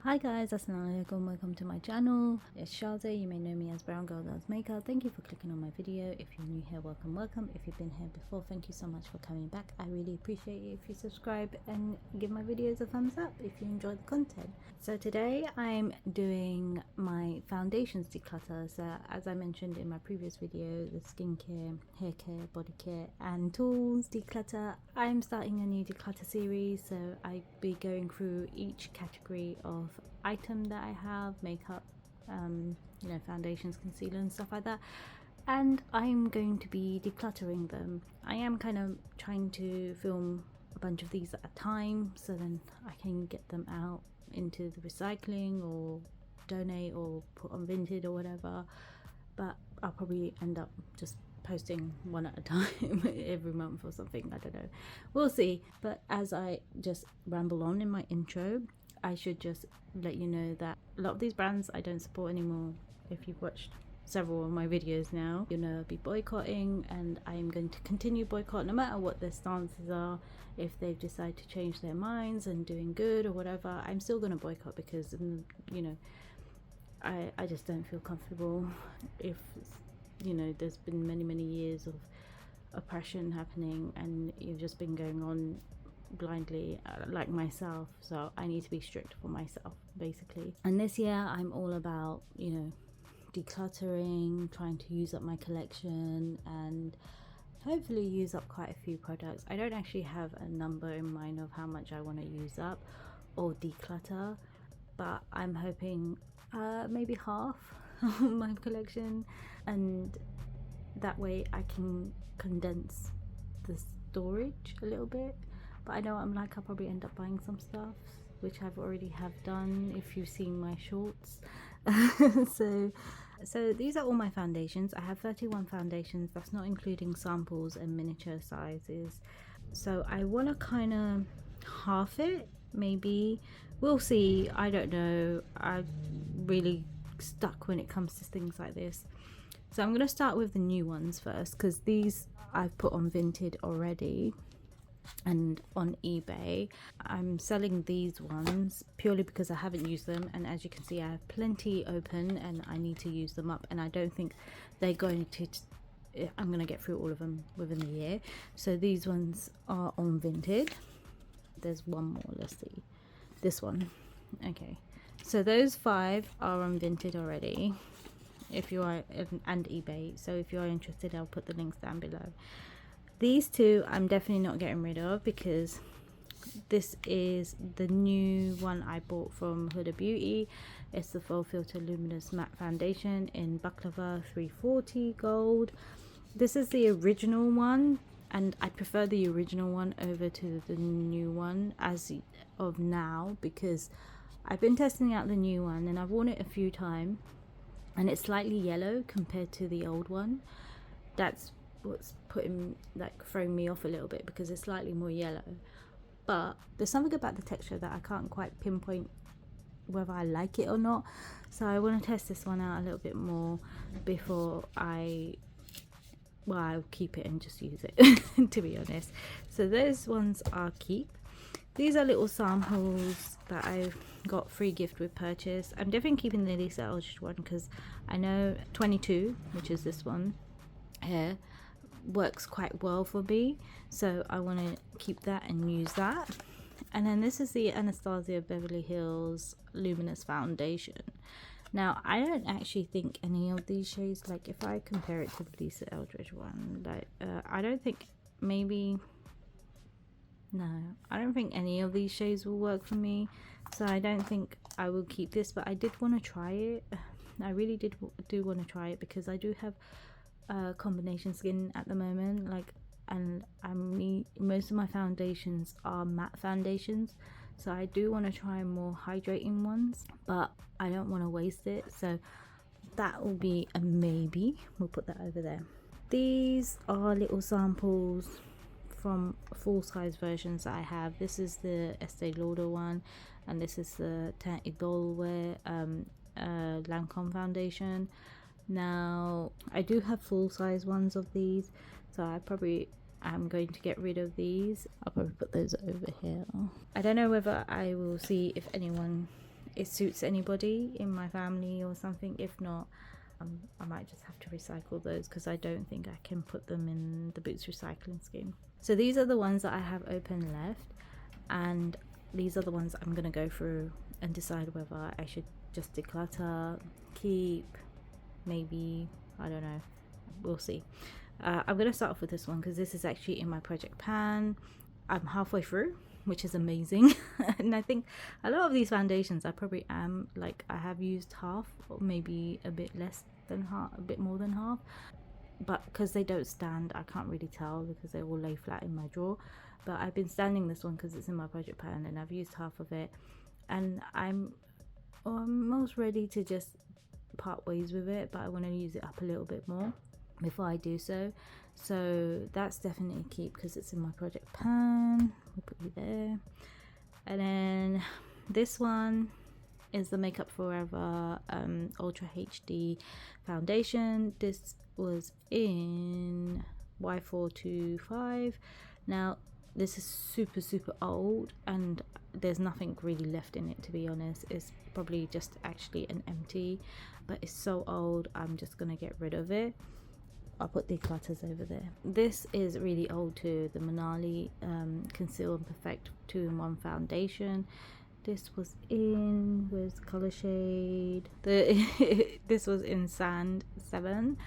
Hi guys, assalamu alaikum, welcome to my channel. It's Shaza, you may know me as Brown Girl Does Makeup. Thank you for clicking on my video. If you're new here, welcome. If you've been here before, thank you so much for coming back. I really appreciate it if you subscribe and give my videos a thumbs up if you enjoy the content. So today I'm doing my foundations declutter. So as I mentioned in my previous video, the skincare, hair care, body care and tools declutter, I'm starting a new declutter series. So I'll be going through each category of item that I have, makeup, foundations, concealer and stuff like that, and I'm going to be decluttering them. I am kind of trying to film a bunch of these at a time so then I can get them out into the recycling or donate or put on Vinted or whatever, but I'll probably end up just posting one at a time every month or something. I don't know, we'll see. But as I just ramble on in my intro, I should just let you know that a lot of these brands I don't support anymore. If you've watched several of my videos now, you know I'll be boycotting, and I am going to continue boycott no matter what their stances are. If they've decided to change their minds and doing good or whatever, I'm still going to boycott because I just don't feel comfortable if there's been many years of oppression happening and you've just been going on blindly like myself. So I need to be strict for myself basically. And this year I'm all about decluttering, trying to use up my collection and hopefully use up quite a few products. I don't actually have a number in mind of how much I want to use up or declutter, but I'm hoping maybe half of my collection, and that way I can condense the storage a little bit. But I know I'm like, I'll probably end up buying some stuff, which I've already have done if you've seen my shorts. So these are all my foundations. I have 31 foundations. That's not including samples and miniature sizes. So I want to kind of half it, maybe. We'll see. I don't know. I'm really stuck when it comes to things like this. So I'm going to start with the new ones first, because these I've put on Vinted already and on eBay. I'm selling these ones purely because I haven't used them, and as you can see I have plenty open and I need to use them up, and I don't think they're going to I'm going to get through all of them within the year. So these ones are on Vinted. There's one more, let's see, this one. Okay, so those 5 are on Vinted already, if you are, and eBay. So if you are interested, I'll put the links down below. These 2 I'm definitely not getting rid of because this is the new one I bought from Huda Beauty. It's the Full Filter Luminous Matte Foundation in Baklava 340 Gold. This is the original one, and I prefer the original one over to the new one as of now, because I've been testing out the new one and I've worn it a few times and it's slightly yellow compared to the old one. That's what's throwing me off a little bit, because it's slightly more yellow. But there's something about the texture that I can't quite pinpoint whether I like it or not. So I want to test this one out a little bit more before I'll keep it and just use it to be honest. So those ones are keep. These are little samples that I've got free gift with purchase. I'm definitely keeping the Lisa Eldridge one because I know 22, which is this one here, works quite well for me, so I want to keep that and use that. And then this is the Anastasia Beverly Hills Luminous Foundation. Now I don't actually think any of these shades, like if I compare it to the Lisa Eldridge one, like I don't think I don't think any of these shades will work for me, so I don't think I will keep this. But I did want to try it. I really do want to try it because I do have combination skin at the moment, and most of my foundations are matte foundations, so I do want to try more hydrating ones, but I don't want to waste it, so that will be a maybe. We'll put that over there. These are little samples from full size versions that I have. This is the Estee Lauder one, and this is the Teint Idole Lancome foundation. Now I do have full size ones of these, so I'm going to get rid of these. I'll probably put those over here. I don't know whether I will see if anyone it suits anybody in my family or something. If not, I might just have to recycle those because I don't think I can put them in the Boots recycling scheme. So these are the ones that I have open left, and these are the ones I'm going to go through and decide whether I should just declutter, keep, maybe, I don't know, we'll see. I'm going to start off with this one because this is actually in my project pan. I'm halfway through, which is amazing. And I think a lot of these foundations I probably am, like, I have used half or maybe a bit less than half, a bit more than half, but because they don't stand, I can't really tell because they all lay flat in my drawer. But I've been standing this one because it's in my project pan and I've used half of it, and I'm almost ready to just part ways with it, but I want to use it up a little bit more before I do so. So that's definitely a keep because it's in my project pan. We'll put you there. And then this one is the Makeup Forever Ultra HD foundation. This was in Y425. Now this is super old and there's nothing really left in it, to be honest. It's probably just actually an empty, but it's so old I'm just gonna get rid of it. I'll put Declutters over there. This is really old too, the Manali Conceal and Perfect 2-in-1 foundation. This was in, where's color shade? This was in Sand 7.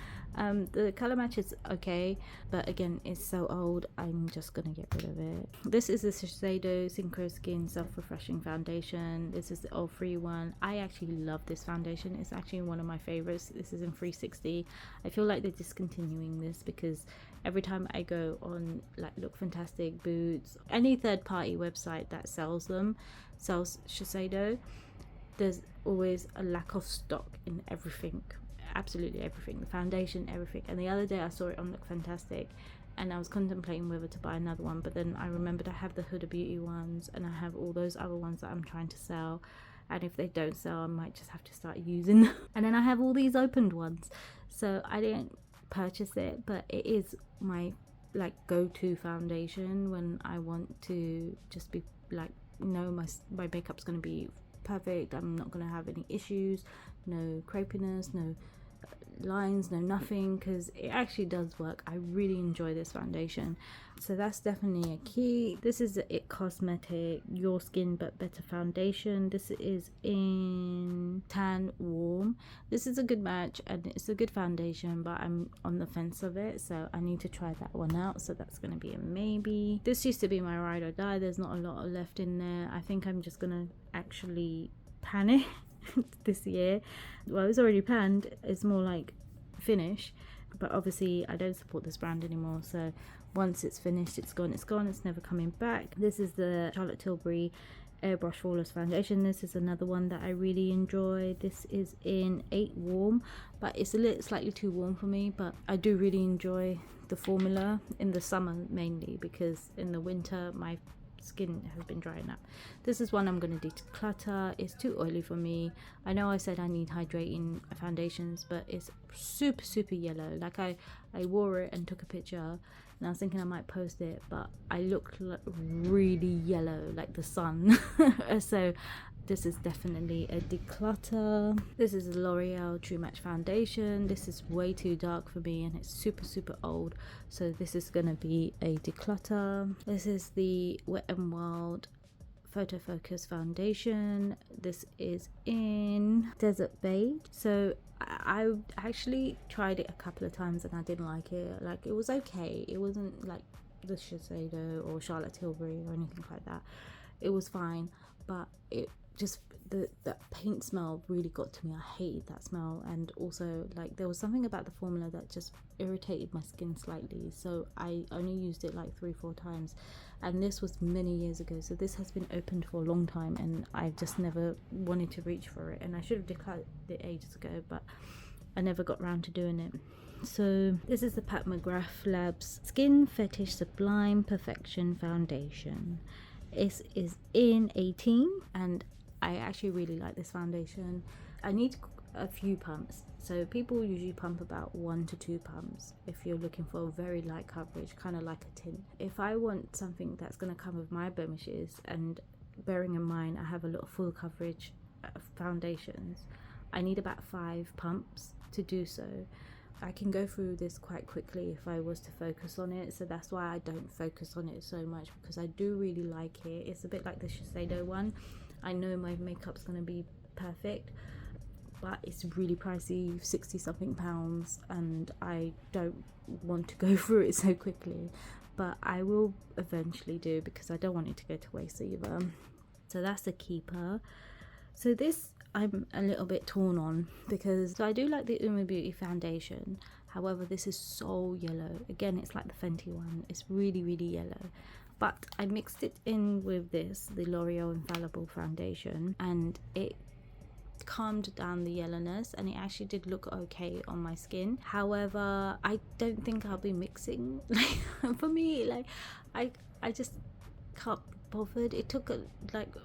The color match is okay, but again, it's so old, I'm just gonna get rid of it. This is the Shiseido Synchro Skin Self-Refreshing Foundation. This is the all-free one. I actually love this foundation. It's actually one of my favorites. This is in 360. I feel like they're discontinuing this because every time I go on like Look Fantastic, Boots, any third-party website that sells Shiseido, there's always a lack of stock in everything. Absolutely everything, the foundation, everything. And the other day I saw it on Look Fantastic and I was contemplating whether to buy another one, but then I remembered I have the Huda Beauty ones and I have all those other ones that I'm trying to sell, and if they don't sell I might just have to start using them. And then I have all these opened ones, so I didn't purchase it, but it is my like go-to foundation when I want to just be like, no, my makeup's going to be perfect, I'm not going to have any issues, no crepiness, no lines, no nothing, because it actually does work. I really enjoy this foundation, so that's definitely a key. This is the It Cosmetic Your Skin But Better foundation. This is in Tan Warm. This is a good match and it's a good foundation, but I'm on the fence of it, so I need to try that one out, so that's going to be a maybe. This used to be my ride or die. There's not a lot left in there. I think I'm just gonna actually pan it this year. Well, it's already panned, it's more like finish, but obviously I don't support this brand anymore, so once it's finished, it's gone, it's never coming back. This is the Charlotte Tilbury Airbrush Flawless foundation. This is another one that I really enjoy. This is in 8 Warm, but it's a little slightly too warm for me, but I do really enjoy the formula in the summer mainly, because in the winter my skin has been drying up. This is one I'm going to declutter. It's too oily for me. I know I said I need hydrating foundations, but it's super yellow. Like I wore it and took a picture and I was thinking I might post it, but I looked really yellow like the sun. So this is definitely a declutter. This is a L'Oreal True Match foundation. This is way too dark for me and it's super old, so this is gonna be a declutter. This is the Wet n Wild Photo Focus foundation. This is in Desert Beige. So I actually tried it a couple of times and I didn't like it. Like, it was okay. It wasn't like the Shiseido or Charlotte Tilbury or anything like that. It was fine, but it just, that paint smell really got to me. I hated that smell, and also like there was something about the formula that just irritated my skin slightly, so I only used it like 3-4 times, and this was many years ago, so this has been opened for a long time and I've just never wanted to reach for it, and I should have declared it ages ago, but I never got around to doing it. So this is the Pat McGrath Labs Skin Fetish Sublime Perfection foundation. It is in 18 and I actually really like this foundation. I need a few pumps, so people usually pump about 1 to 2 pumps if you're looking for a very light coverage, kind of like a tint. If I want something that's going to cover my blemishes, and bearing in mind I have a lot of full coverage foundations, I need about 5 pumps to do so. I can go through this quite quickly if I was to focus on it, so that's why I don't focus on it so much, because I do really like it. It's a bit like the Shiseido one. I know my makeup's going to be perfect, but it's really pricey, 60 something pounds, and I don't want to go through it so quickly, but I will eventually do, because I don't want it to go to waste either. So that's a keeper. So this I'm a little bit torn on, because I do like the Uma Beauty foundation, however this is so yellow. Again, it's like the Fenty one, it's really yellow, but I mixed it in with this, the L'Oreal Infallible foundation, and it calmed down the yellowness, and it actually did look okay on my skin. However, I don't think I'll be mixing. Like, for me, like I just can't be bothered. It took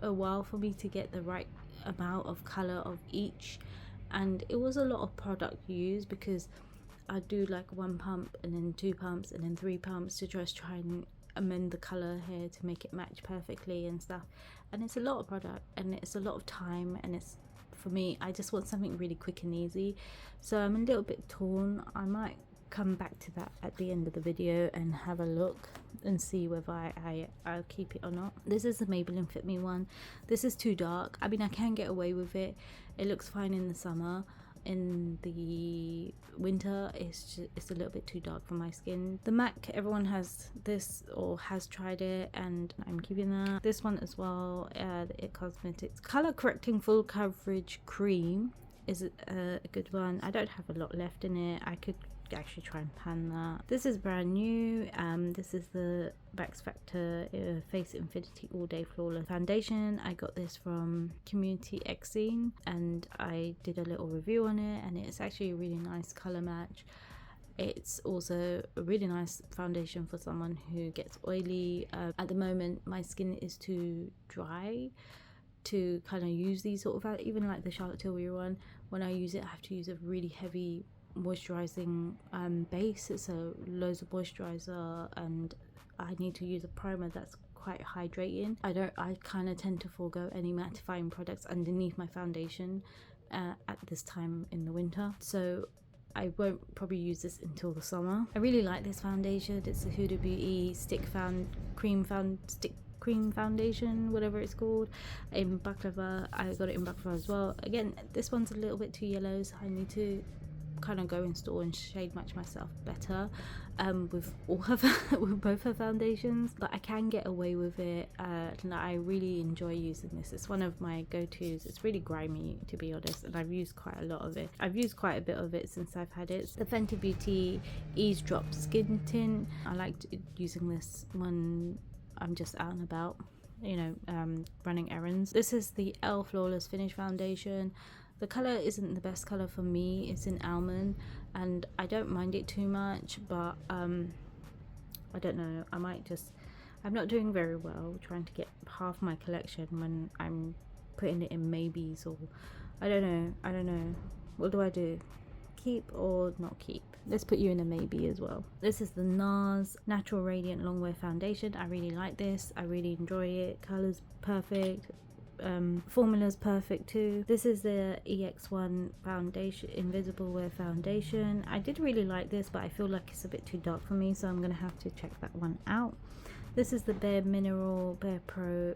a while for me to get the right amount of color of each, and it was a lot of product used, because I do like 1 pump and then 2 pumps and then 3 pumps to just try and amend the color here to make it match perfectly and stuff, and it's a lot of product and it's a lot of time, and it's, for me, I just want something really quick and easy. So I'm a little bit torn. I might come back to that at the end of the video and have a look and see whether I'll keep it or not. This is the Maybelline Fit Me one. This is too dark. I mean, I can get away with it. It looks fine in the summer. In the winter, it's a little bit too dark for my skin. The MAC, everyone has this or has tried it, and I'm keeping that. This one as well, the It Cosmetics Color Correcting Full Coverage Cream is a good one. I don't have a lot left in it. I could actually try and pan that. This is brand new. This is the Max Factor Face Infinity All Day Flawless Foundation. I got this from Community Xine, and I did a little review on it, and it's actually a really nice color match. It's also a really nice foundation for someone who gets oily. At the moment, my skin is too dry to kind of use these sort of, even like the Charlotte Tilbury one, when I use it I have to use a really heavy moisturizing base, so loads of moisturizer, and I need to use a primer that's quite hydrating. I kind of tend to forego any mattifying products underneath my foundation at this time in the winter, so I won't probably use this until the summer. I really like this foundation. It's a Huda Beauty cream foundation, whatever it's called, in baklava. I got it in baklava as well. Again, this one's a little bit too yellow, so I need to kind of go in store and shade match myself better with both her foundations, but I can get away with it. And I really enjoy using this. It's one of my go-tos. It's really grimy, to be honest, and I've used quite a lot of it. I've used quite a bit of it since I've had it. The Fenty Beauty Eavesdrop Skin Tint. I liked using this when I'm just out and about, you know, running errands. This is the Elle Flawless Finish Foundation. The colour isn't the best colour for me. It's in almond, and I don't mind it too much, but I don't know, I'm not doing very well trying to get half my collection when I'm putting it in maybes, or I don't know. What do I do? Keep or not keep? Let's put you in a maybe as well. This is the NARS Natural Radiant Longwear Foundation. I really like this. I really enjoy it. Colour's perfect. Formula's perfect too. This is the EX1 foundation, Invisible Wear Foundation. I did really like this, but I feel like it's a bit too dark for me, so I'm gonna have to check that one out. This is the Bare Mineral Bare Pro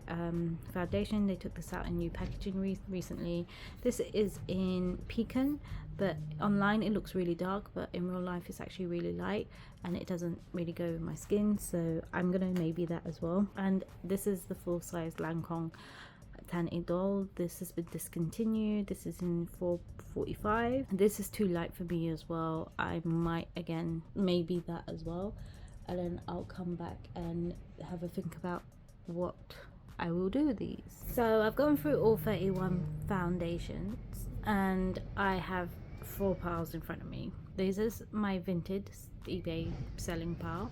foundation. They took this out in new packaging recently. This is in Pecan, but online it looks really dark, but in real life it's actually really light, and it doesn't really go with my skin, so I'm gonna maybe that as well. And this is the full size Lancome Tan Idol. This has been discontinued. This is in 445. This is too light for me as well. I might again maybe that as well, and then I'll come back and have a think about what I will do with these. So I've gone through all 31 foundations, and I have 4 piles in front of me. This is my vintage eBay selling pile.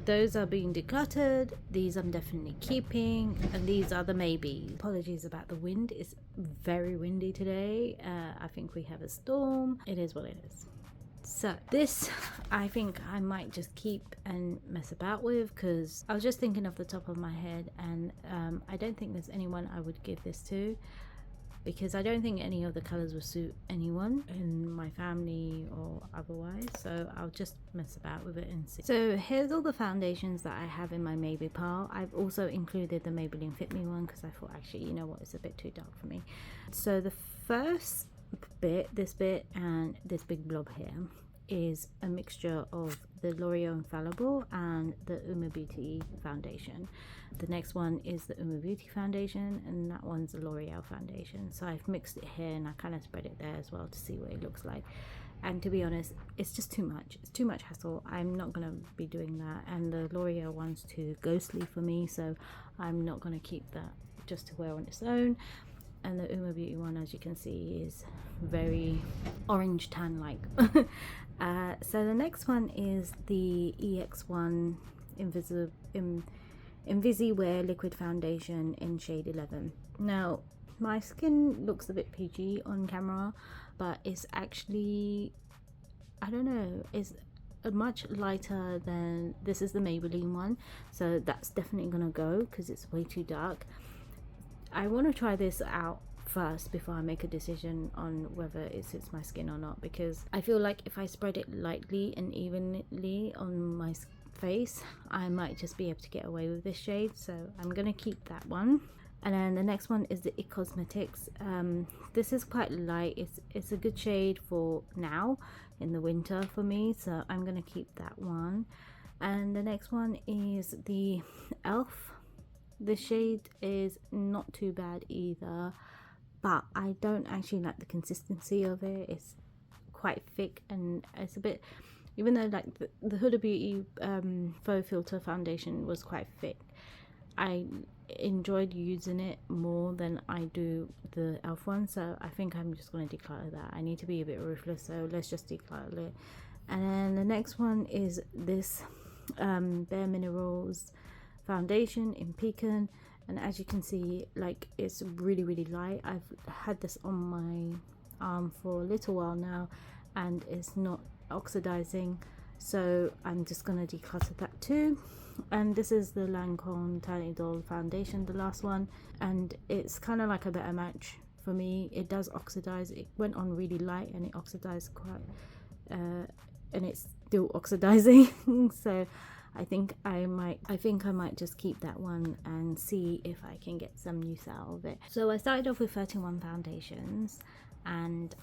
Those are being decluttered. These I'm definitely keeping, and these are the maybe. Apologies about the wind. It's very windy today. I think we have a storm. It is what it is. So this I think I might just keep and mess about with, because I was just thinking off the top of my head, and I don't think there's anyone I would give this to, because I don't think any of the colors will suit anyone in my family or otherwise, so I'll just mess about with it and see. So here's all the foundations that I have in my maybe pile. I've also included the Maybelline Fit Me one because I thought, actually, you know what, it's a bit too dark for me. So the first bit, this bit and this big blob here, is a mixture of the L'Oreal Infallible and the Uma Beauty foundation. The next one is the Uma Beauty foundation, and that one's the L'Oreal foundation. So I've mixed it here and I kind of spread it there as well to see what it looks like. And to be honest, it's just too much. It's too much hassle. I'm not going to be doing that, and the L'Oreal one's too ghostly for me, so I'm not going to keep that just to wear on its own. And the Uma Beauty one, as you can see, is very orange tan like. So the next one is the EX1 Invisiwear Liquid Foundation in shade 11. Now my skin looks a bit peachy on camera, but it's actually, I don't know, it's much lighter than, this is the Maybelline one, so that's definitely gonna go because it's way too dark. I want to try this out first before I make a decision on whether it suits my skin or not, because I feel like if I spread it lightly and evenly on my face, I might just be able to get away with this shade, so I'm gonna keep that one. And then the next one is the IT Cosmetics. This is quite light. It's a good shade for now in the winter for me, so I'm gonna keep that one. And the next one is the ELF. The shade is not too bad either, but I don't actually like the consistency of it. It's quite thick and it's a bit, even though like the Huda Beauty faux filter foundation was quite thick, I enjoyed using it more than I do the ELF one, so I think I'm just going to declutter that. I need to be a bit ruthless, so let's just declutter it. And then the next one is this Bare Minerals foundation in Pecan, and as you can see, like, it's really light. I've had this on my arm for a little while now and it's not oxidizing, so I'm just gonna declutter that too. And this is the Lancome Tiny Doll foundation, the last one, and it's kind of like a better match for me. It does oxidize. It went on really light and it oxidized quite and it's still oxidizing so I think I might just keep that one and see if I can get some use out of it. So I started off with 31 foundations, and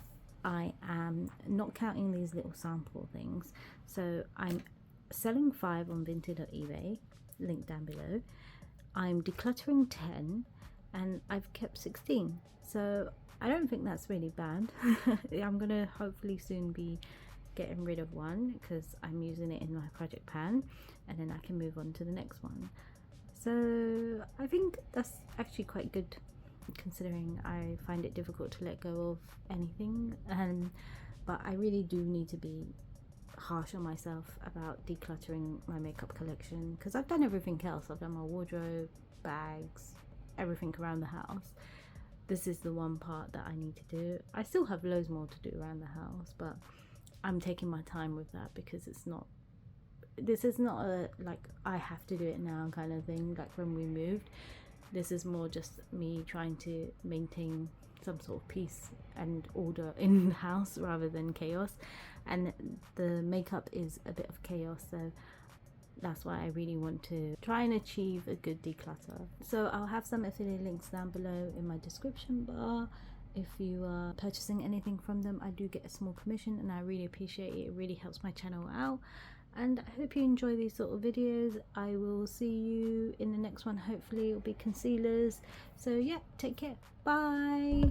I am not counting these little sample things. So I'm selling 5 on Vinted.eBay, link down below. I'm decluttering 10 and I've kept 16. So I don't think that's really bad. I'm gonna hopefully soon be getting rid of one because I'm using it in my project pan, and then I can move on to the next one. So I think that's actually quite good, considering I find it difficult to let go of anything, but I really do need to be harsh on myself about decluttering my makeup collection, because I've done everything else. I've done my wardrobe, bags, everything around the house. This is the one part that I need to do. I still have loads more to do around the house, but I'm taking my time with that because this is not a like I have to do it now kind of thing like when we moved. This is more just me trying to maintain some sort of peace and order in the house rather than chaos, and the makeup is a bit of chaos, so that's why I really want to try and achieve a good declutter. So I'll have some affiliate links down below in my description bar. If you are purchasing anything from them, I do get a small commission and I really appreciate it. It really helps my channel out, and I hope you enjoy these sort of videos. I will see you in the next one. Hopefully it'll be concealers. So yeah, take care, bye.